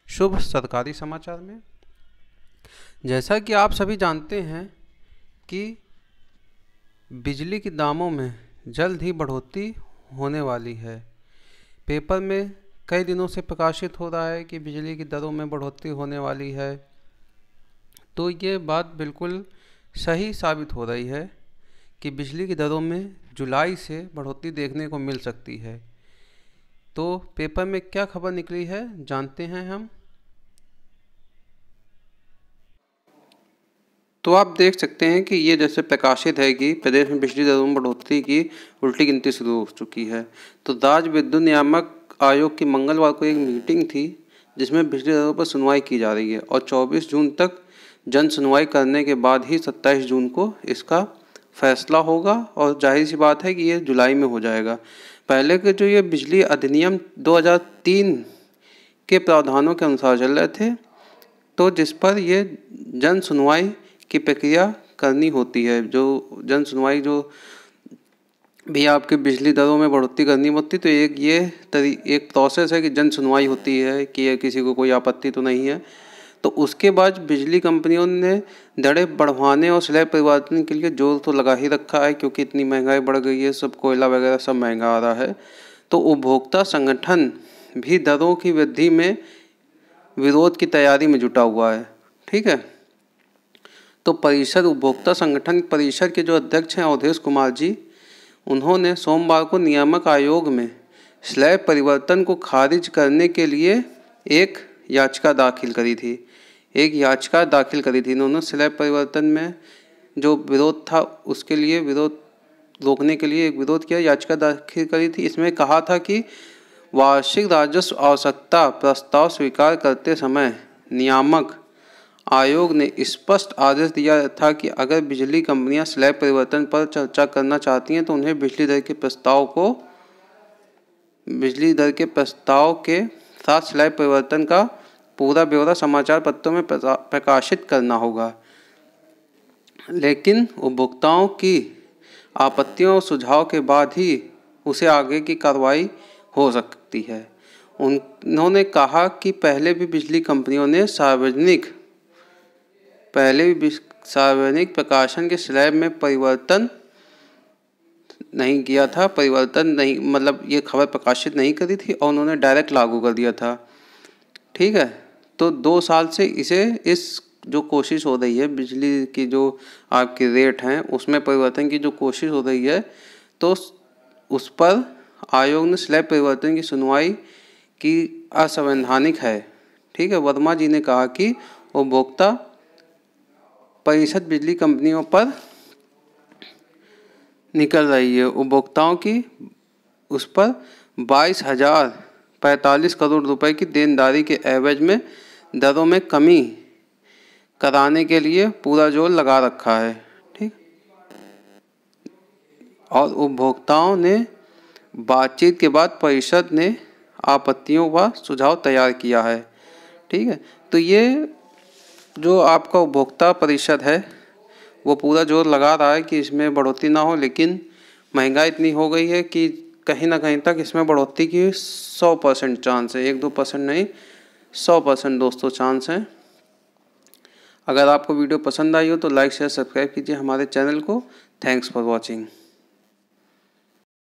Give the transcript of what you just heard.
शुभ सरकारी समाचार में। जैसा कि आप सभी जानते हैं कि बिजली के दामों में जल्द ही बढ़ोतरी होने वाली है। पेपर में कई दिनों से प्रकाशित हो रहा है कि बिजली की दरों में बढ़ोतरी होने वाली है, तो ये बात बिल्कुल सही साबित हो रही है कि बिजली की दरों में जुलाई से बढ़ोतरी देखने को मिल सकती है। तो पेपर में क्या खबर निकली है जानते हैं हम। तो आप देख सकते हैं कि ये जैसे प्रकाशित है कि प्रदेश में बिजली दरों में बढ़ोतरी की उल्टी गिनती शुरू हो चुकी है। तो राज्य विद्युत नियामक आयोग की मंगलवार को एक मीटिंग थी जिसमें बिजली दरों पर सुनवाई की जा रही है और 24 जून तक जन सुनवाई करने के बाद ही 27 जून को इसका फैसला होगा और जाहिर सी बात है कि ये जुलाई में हो जाएगा। पहले के जो ये बिजली अधिनियम 2003 के प्रावधानों के अनुसार चल रहे थे, तो जिस पर ये जन सुनवाई की प्रक्रिया करनी होती है। जो जन सुनवाई जो भी आपके बिजली दरों में बढ़ोतरी करनी होती, तो एक प्रोसेस है कि जन सुनवाई होती है कि किसी को कोई आपत्ति तो नहीं है। तो उसके बाद बिजली कंपनियों ने दरें बढ़वाने और स्लैब परिवर्तन के लिए जोर तो लगा ही रखा है, क्योंकि इतनी महंगाई बढ़ गई है, सब कोयला वगैरह सब महंगा आ रहा है। तो उपभोक्ता संगठन भी दरों की वृद्धि में विरोध की तैयारी में जुटा हुआ है। ठीक है, तो परिषद उपभोक्ता संगठन परिषद के जो अध्यक्ष हैं अवधेश कुमार जी, उन्होंने सोमवार को नियामक आयोग में स्लैब परिवर्तन को खारिज करने के लिए एक याचिका दाखिल करी थी। इन्होंने स्लैब परिवर्तन में जो विरोध था उसके लिए विरोध रोकने के लिए एक विरोध किया, याचिका दाखिल करी थी। इसमें कहा था कि वार्षिक राजस्व आवश्यकता प्रस्ताव स्वीकार करते समय नियामक आयोग ने स्पष्ट आदेश दिया था कि अगर बिजली कंपनियां स्लैब परिवर्तन पर चर्चा करना चाहती हैं तो उन्हें बिजली दर के प्रस्ताव के साथ स्लैब परिवर्तन का पूरा ब्यौरा समाचार पत्रों में प्रकाशित करना होगा। लेकिन उपभोक्ताओं की आपत्तियों और सुझाव के बाद ही उसे आगे की कार्रवाई हो सकती है। उन्होंने कहा कि पहले भी बिजली कंपनियों ने सार्वजनिक प्रकाशन के स्लैब में परिवर्तन नहीं किया था, ये खबर प्रकाशित नहीं करी थी और उन्होंने डायरेक्ट लागू कर दिया था। ठीक है, तो 2 साल से इस जो कोशिश हो रही है बिजली की जो आपके रेट हैं उसमें परिवर्तन की जो कोशिश हो रही है, तो उस पर आयोग ने स्लैब परिवर्तन की सुनवाई की असंवैधानिक है। ठीक है, वर्मा जी ने कहा कि उपभोक्ता परिषद बिजली कंपनियों पर निकल रही है, उपभोक्ताओं की उस पर 22,045 करोड़ रुपए की देनदारी के एवज में दरों में कमी कराने के लिए पूरा जोर लगा रखा है। ठीक, और उपभोक्ताओं ने बातचीत के बाद परिषद ने आपत्तियों व सुझाव तैयार किया है। ठीक है, तो ये जो आपका उपभोक्ता परिषद है वो पूरा जोर लगा रहा है कि इसमें बढ़ोतरी ना हो, लेकिन महंगाई इतनी हो गई है कि कहीं ना कहीं तक इसमें बढ़ोतरी की 100% चांस है, 1-2% नहीं 100% दोस्तों चांस है। अगर आपको वीडियो पसंद आई हो तो लाइक शेयर सब्सक्राइब कीजिए हमारे चैनल को। Thanks for watching.